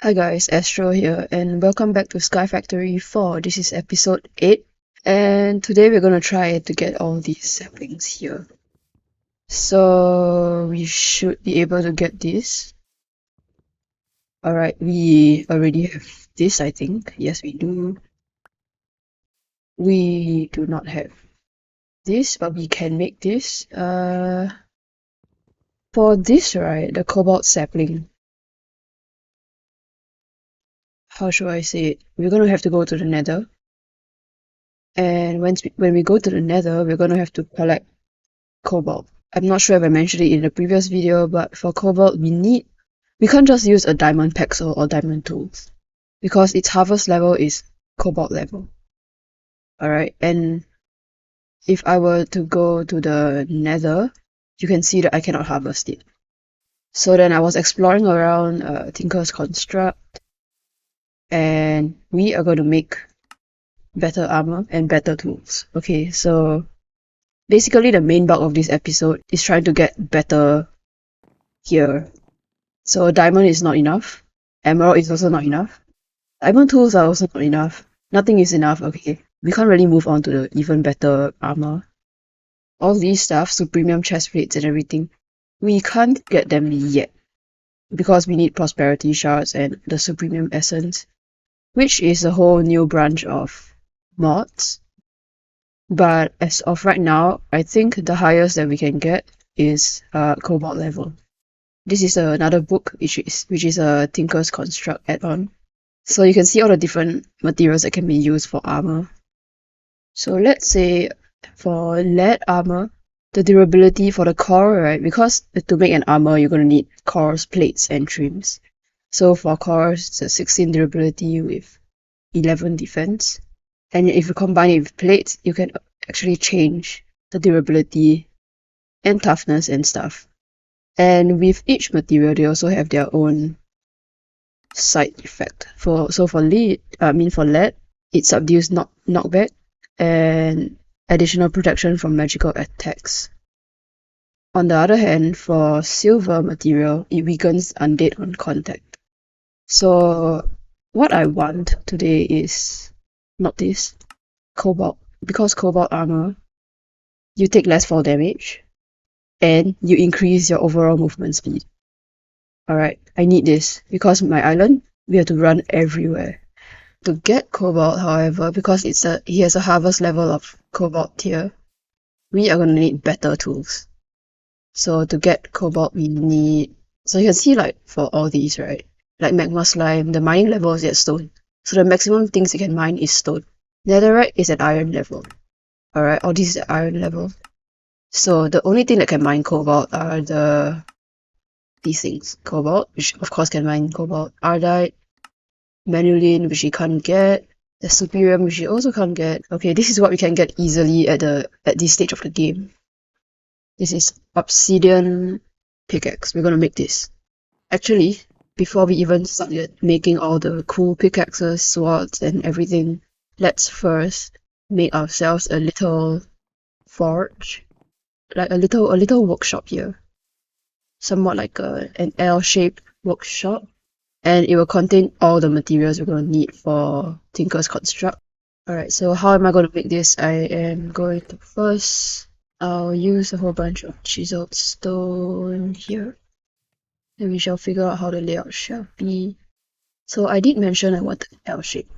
Hi guys, Astro here, and welcome back to SkyFactory 4. This is episode 8, and today we're gonna try to get all these saplings here. So we should be able to get this. Alright, we already have this, I think. Yes, we do. We do not have this, but we can make this. For this, right, the cobalt sapling. How should I say it? We're gonna have to go to the nether. And when we go to the nether, we're gonna have to collect cobalt. I'm not sure if I mentioned it in the previous video, but for cobalt, we can't just use a diamond pixel or diamond tools because its harvest level is cobalt level. Alright, and if I were to go to the nether, you can see that I cannot harvest it. So then I was exploring around Tinker's Construct, and we are going to make better armor and better tools. Okay, so basically the main bulk of this episode is trying to get better gear. So diamond is not enough. Emerald is also not enough. Diamond tools are also not enough. Nothing is enough, okay. We can't really move on to the even better armor. All these stuff, supremium chest plates and everything, we can't get them yet. Because we need prosperity shards and the supremium essence, which is a whole new branch of mods. But as of right now, I think the highest that we can get is cobalt level. This is another book, which is a Tinker's Construct add-on. So you can see all the different materials that can be used for armor. So let's say for lead armor, the durability for the core, right? Because to make an armor, you're going to need cores, plates, and trims. So for cores, it's a 16 durability with 11 defense. And if you combine it with plates, you can actually change the durability and toughness and stuff. And with each material, they also have their own side effect. For lead, for lead, it subdues knockback and additional protection from magical attacks. On the other hand, for silver material, it weakens undead on contact. So what I want today is not this, cobalt. Because cobalt armor, you take less fall damage and you increase your overall movement speed. Alright, I need this because my island, we have to run everywhere. To get cobalt, however, because he has a harvest level of cobalt tier, we are gonna need better tools. So to get cobalt, we need. So you can see, like for all these, right? Like magma slime, the mining level is at stone. So the maximum things you can mine is stone. Netherite is at iron level. Alright, all these is at iron level. So the only thing that can mine cobalt are these things. Cobalt, which of course can mine cobalt. Ardite, Manulin, which you can't get. The Superium, which you also can't get. Okay, this is what we can get easily at this stage of the game. This is Obsidian pickaxe. We're gonna make this. Actually, before we even started making all the cool pickaxes, swords, and everything, let's first make ourselves a little forge, like a little workshop here, somewhat like an L-shaped workshop. And it will contain all the materials we're going to need for Tinker's Construct. Alright, so how am I going to make this? I am going to first, I'll use a whole bunch of chiseled stone here. And we shall figure out how the layout shall be. So I did mention I wanted an L shape,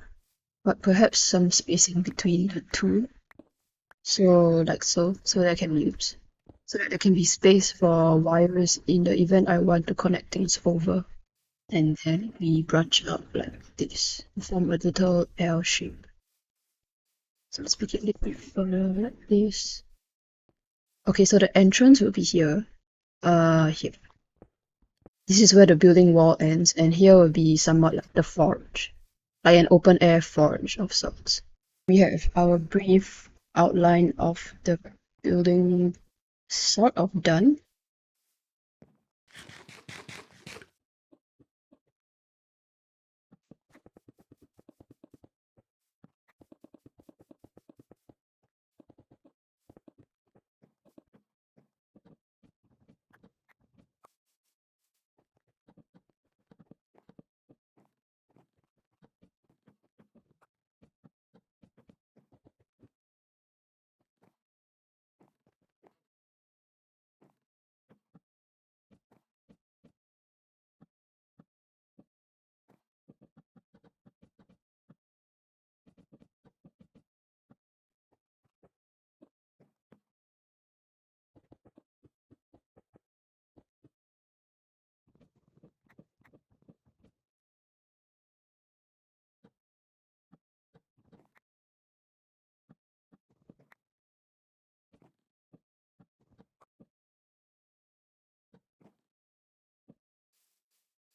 but perhaps some spacing between the two. So like so that I can use. So that there can be space for wires in the event I want to connect things over. And then we branch out like this to form a little L shape. So let's make it a little bit further like this. Okay, so the entrance will be here. Here. This is where the building wall ends, and here will be somewhat like the forge, like an open air forge of sorts. We have our brief outline of the building sort of done.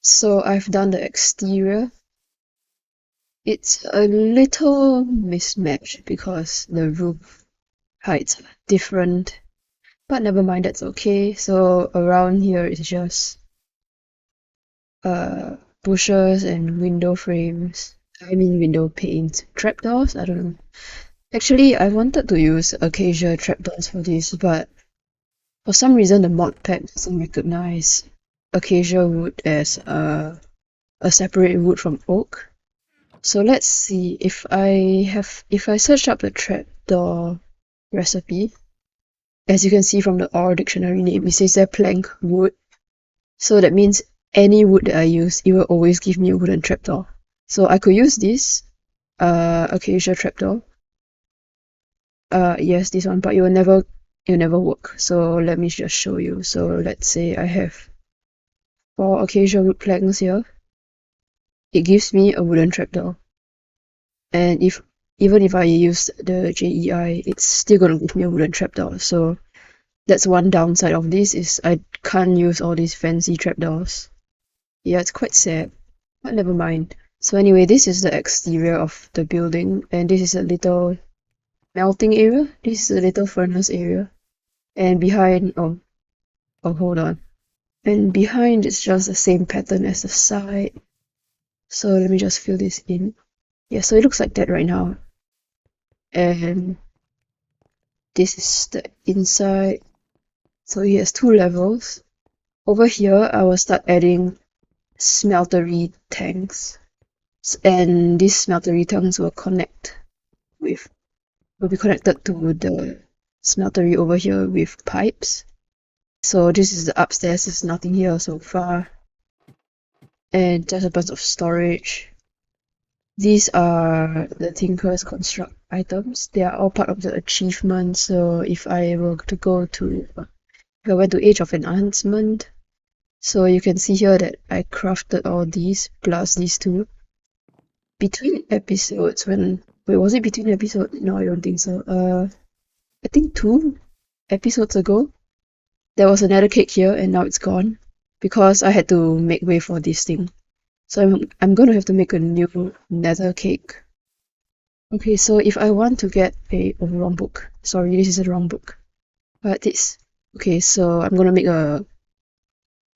So I've done the exterior. It's a little mismatched because the roof heights are different, but never mind, that's okay. So around here is just bushes and window frames. I mean window panes. Trapdoors? I don't know. Actually, I wanted to use acacia trapdoors for this, but for some reason the Modpack doesn't recognize acacia wood as a separate wood from oak. So let's see if I search up the trapdoor recipe. As you can see from the R dictionary name, it says there plank wood. So that means any wood that I use, it will always give me a wooden trapdoor. So I could use this acacia trapdoor. Yes, this one, but it will never work. So let me just show you. So let's say I have 4 acacia wood planks here. It gives me a wooden trapdoor. And even if I use the JEI, it's still gonna give me a wooden trapdoor. So that's one downside of this, is I can't use all these fancy trapdoors. Yeah, it's quite sad, but never mind. So anyway, this is the exterior of the building, and this is a little melting area. This is a little furnace area. And behind, hold on. And behind it's just the same pattern as the side. So let me just fill this in. Yeah, so it looks like that right now. And this is the inside. So it has 2 levels. Over here, I will start adding smeltery tanks. And these smeltery tanks will be connected to the smeltery over here with pipes. So this is the upstairs, there's nothing here so far. And just a bunch of storage. These are the Tinker's Construct items. They are all part of the achievement. So if I went to Age of Enhancement, so you can see here that I crafted all these plus these 2. Between episodes, was it between episodes? No, I don't think so. I think 2 episodes ago, there was another cake here and now it's gone because I had to make way for this thing. So I'm gonna have to make a new nether cake. Okay, so if I want to get wrong book. Sorry, this is the wrong book. But this. Okay, so I'm gonna make a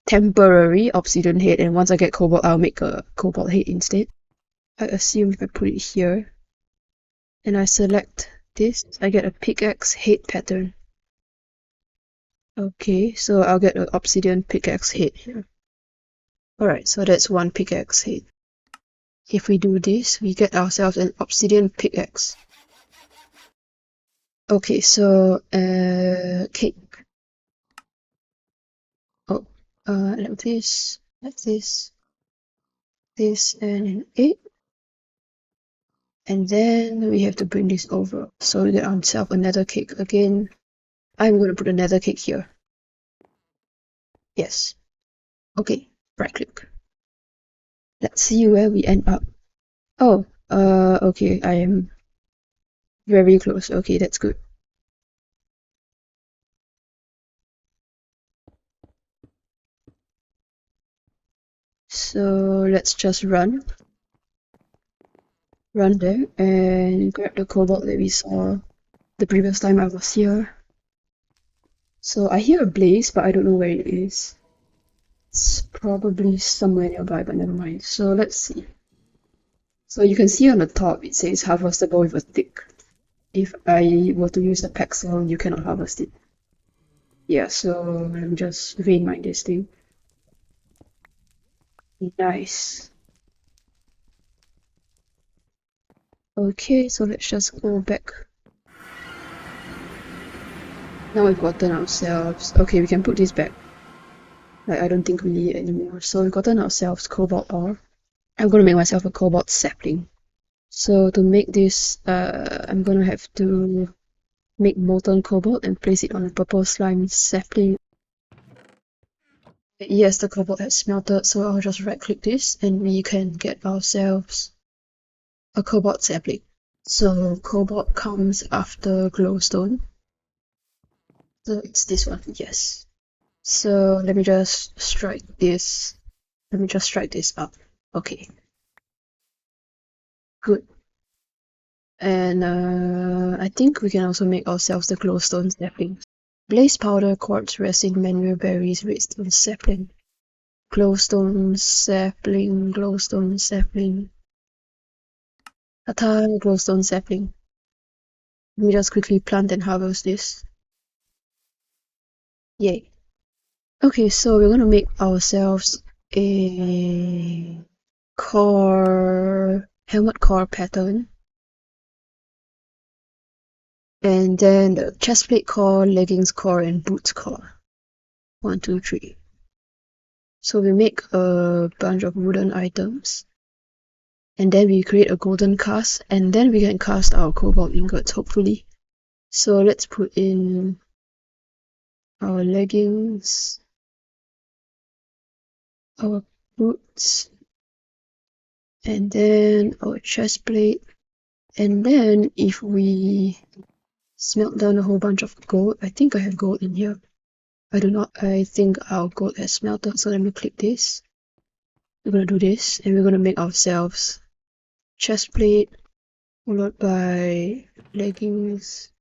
temporary obsidian head, and once I get cobalt, I'll make a cobalt head instead. I assume if I put it here and I select this, I get a pickaxe head pattern. Okay, so I'll get an obsidian pickaxe head here. Alright, so that's 1 pickaxe head. If we do this, we get ourselves an obsidian pickaxe. Okay, so cake. Like this, this, and an 8. And then we have to bring this over. So we get ourselves another cake again. I'm gonna put another cake here. Yes. Okay, right click. Let's see where we end up. Oh, okay, I am very close. Okay, that's good. So let's just run there and grab the cobalt that we saw the previous time I was here. So I hear a blaze, but I don't know where it is. It's probably somewhere nearby, but never mind. So let's see. So you can see on the top it says harvestable with a tick. If I were to use the pexel, you cannot harvest it. Yeah, so let me just vein mine this thing. Nice. Okay, so let's just go back. Now we've gotten ourselves... Okay, we can put this back. Like, I don't think we need it anymore. So we've gotten ourselves cobalt ore. I'm gonna make myself a cobalt sapling. So to make this, I'm gonna have to make molten cobalt and place it on a purple slime sapling. Yes, the cobalt has smelted, so I'll just right click this and we can get ourselves a cobalt sapling. So cobalt comes after glowstone. So it's this one, yes. So let me just strike this Let me just strike this up. Okay. Good. And I think we can also make ourselves the glowstone saplings. Blaze powder, quartz resin, manual berries, redstone sapling. Glowstone sapling, glowstone sapling. Tata, glowstone sapling. Let me just quickly plant and harvest this. Yay. Okay, so we're gonna make ourselves a helmet core pattern. And then the chestplate core, leggings core, and boots core. 1, 2, 3. So we make a bunch of wooden items. And then we create a golden cast, and then we can cast our cobalt ingots, hopefully. So let's put in our leggings, our boots, and then our chest plate. And then if we smelt down a whole bunch of gold, I think I have gold in here. I do not. I think our gold has smelted, so let me click this. We're gonna do this, and we're gonna make ourselves chest plate, followed by leggings.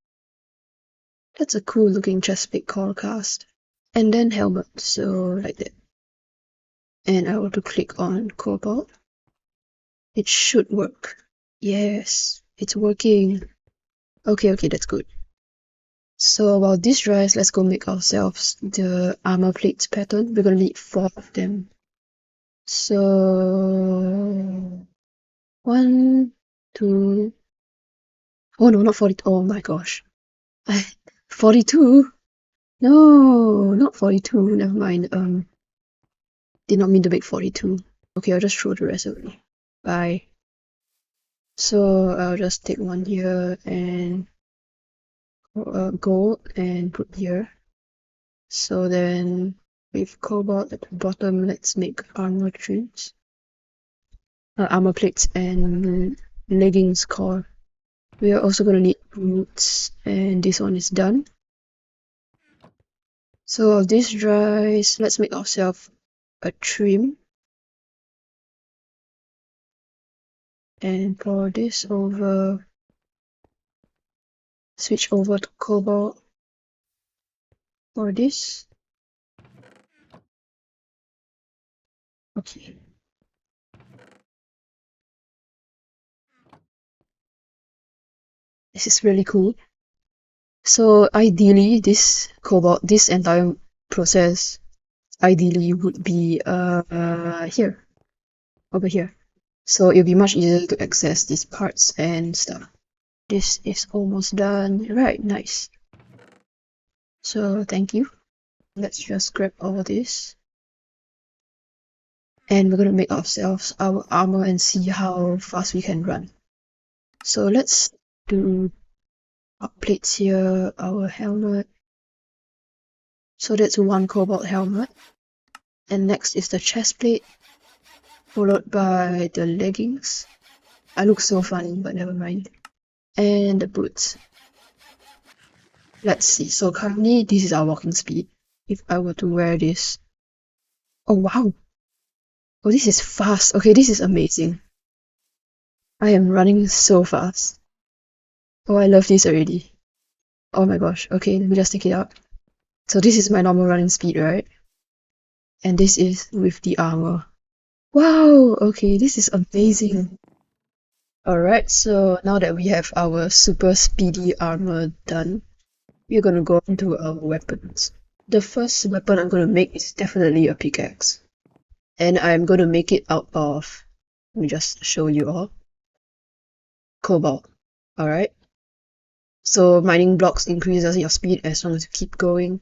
That's a cool looking chest plate core cast. And then helmet, so like that. And I want to click on cobalt. It should work. Yes, it's working. Okay, that's good. So while this dries, let's go make ourselves the armor plates pattern. We're gonna need 4 of them. So 1, 2. Oh no, not 40. Oh my gosh. 42? No, not 42. Never mind. Did not mean to make 42. Okay, I'll just throw the rest away. Bye. So I'll just take one here and gold and put here. So then with cobalt at the bottom, let's make armor trims, armor plates and leggings core. We are also going to need boots, and this one is done. So while this dries, let's make ourselves a trim. And pour this over, switch over to cobalt for this. Okay. This is really cool. So ideally, this entire process, ideally would be here, over here. So it'll be much easier to access these parts and stuff. This is almost done. Right, nice. So thank you. Let's just grab all this. And we're gonna make ourselves our armor and see how fast we can run. So let's do our plates here, our helmet. So that's 1 cobalt helmet. And next is the chest plate, followed by the leggings. I look so funny, but never mind. And the boots. Let's see. So currently, this is our walking speed. If I were to wear this. Oh, wow. Oh, this is fast. Okay, this is amazing. I am running so fast. Oh, I love this already. Oh my gosh. Okay, let me just take it out. So this is my normal running speed, right? And this is with the armor. Wow, okay, this is amazing. Alright, so now that we have our super speedy armor done, we're gonna go into our weapons. The first weapon I'm gonna make is definitely a pickaxe. And I'm gonna make it out of, let me just show you all, cobalt. Alright? So mining blocks increases your speed as long as you keep going,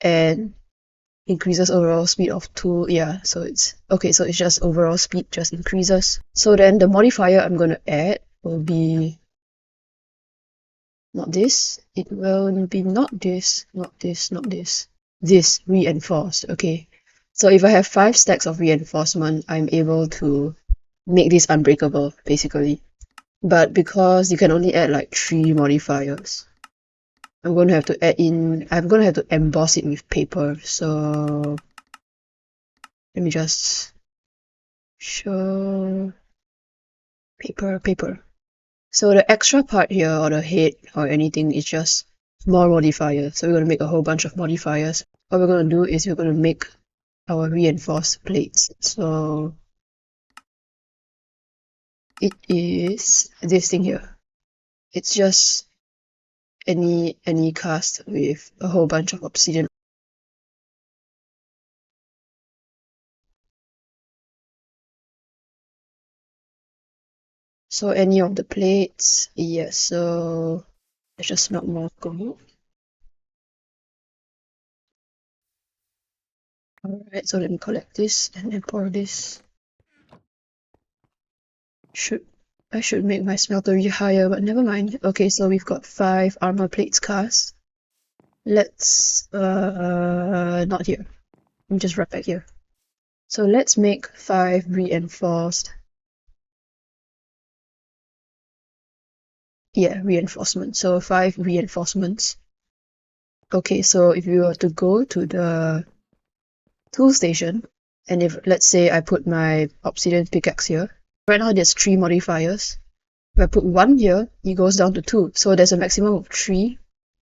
and increases overall speed of tool. Yeah, so it's okay, so it's just overall speed just increases. So then the modifier I'm gonna add will be not this. It will be not this, not this, not this. This reinforced. Okay. So if I have 5 stacks of reinforcement, I'm able to make this unbreakable, basically. But because you can only add like 3 modifiers, I'm gonna have to emboss it with paper. So let me just Show paper. So the extra part here, or the head or anything, is just more modifiers. So we're going to make a whole bunch of modifiers. What we're going to do is we're going to make our reinforced plates. So it is this thing here. It's just any cast with a whole bunch of obsidian. So any of the plates, yes. So let's just melt more gold. Alright, so let me collect this and then pour this. I should make my smeltery higher, but never mind. Okay, so we've got 5 armor plates cast. Let's not here. Let me just wrap back here. So let's make 5 reinforced. Yeah, reinforcement. So 5 reinforcements. Okay, so if you were to go to the tool station, and if let's say I put my obsidian pickaxe here, right now there's 3 modifiers. If I put 1 here, it goes down to 2. So there's a maximum of 3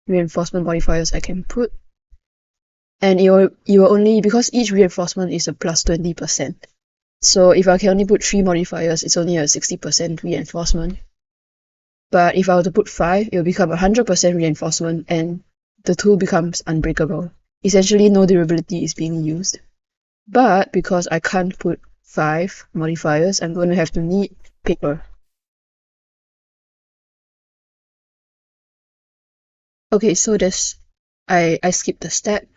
reinforcement modifiers I can put. And you will only, because each reinforcement is a plus 20%. So if I can only put 3 modifiers, it's only a 60% reinforcement. But if I were to put 5, it will become 100% reinforcement and the tool becomes unbreakable. Essentially, no durability is being used. But because I can't put 5 modifiers, I'm going to have to need paper. Okay, so I skipped a step.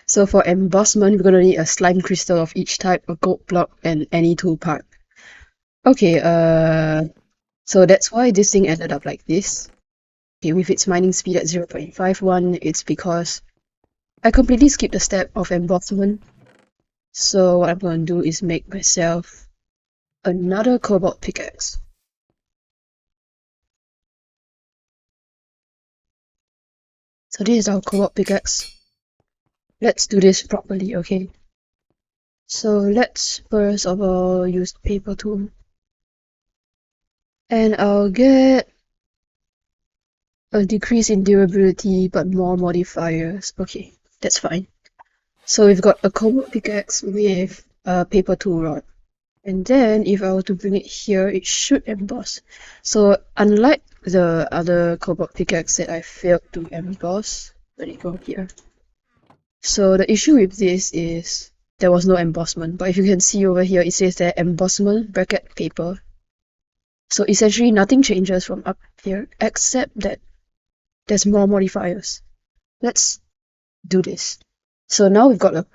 So for embossment, we're going to need a slime crystal of each type, a gold block, and any tool part. Okay, so that's why this thing ended up like this. Okay, with its mining speed at 0.51, it's because I completely skipped the step of embossment. So what I'm going to do is make myself another cobalt pickaxe. So this is our cobalt pickaxe. Let's do this properly, okay? So let's first of all use the paper tool. And I'll get a decrease in durability but more modifiers. Okay, that's fine. So we've got a cobalt pickaxe with a paper tool rod. And then if I were to bring it here, it should emboss. So unlike the other cobalt pickaxe that I failed to emboss, let it go here. So the issue with this is there was no embossment. But if you can see over here, it says that embossment bracket paper. So essentially nothing changes from up here except that there's more modifiers. Let's do this. So now we've got a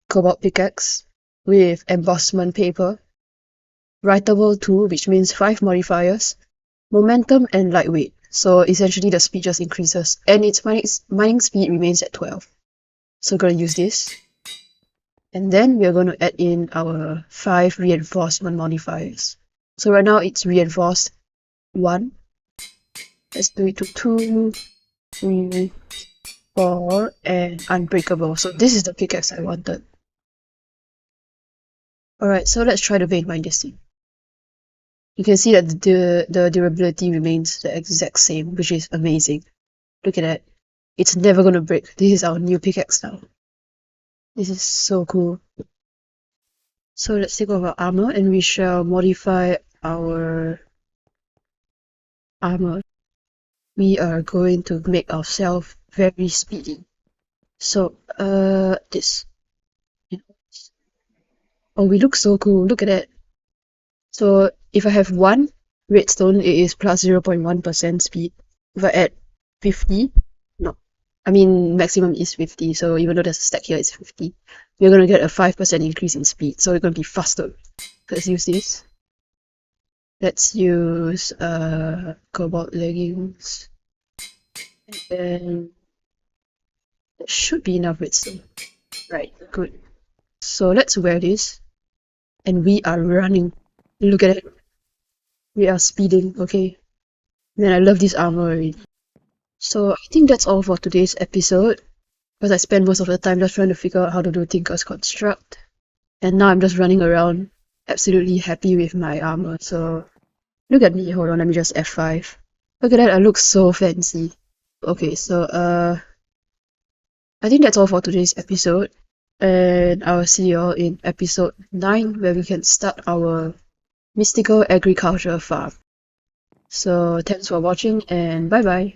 cobalt pickaxe with embossment paper, writable tool, which means 5 modifiers, momentum, and lightweight. So essentially the speed just increases, and its mining speed remains at 12. So we're going to use this. And then we're going to add in our 5 reinforcement modifiers. So right now it's reinforced 1. Let's do it to 2, 3, 4, and unbreakable. So this is the pickaxe I wanted. Alright, so let's try to vein mine this thing. You can see that the durability remains the exact same, which is amazing. Look at that. It's never gonna break. This is our new pickaxe now. This is so cool. So let's take off our armor and we shall modify our armor. We are going to make ourselves very speedy. So, this. Oh, we look so cool. Look at that. So, if I have 1 redstone, it is plus 0.1% speed. If I add 50, no. I mean, maximum is 50, so even though there's a stack here, it's 50. We're going to get a 5% increase in speed, so we're going to be faster. Let's use this. Let's use cobalt leggings. And then that should be enough redstone. Right, good. So let's wear this. And we are running. Look at it. We are speeding, okay? Man, I love this armor already. So I think that's all for today's episode. Because I spent most of the time just trying to figure out how to do Tinker's Construct. And now I'm just running around absolutely happy with my armor. So look at me. Hold on, let me just F5. Look at that, I look so fancy. Okay, so I think that's all for today's episode. And I'll see you all in episode 9 where we can start our mystical agriculture farm. So thanks for watching and bye bye.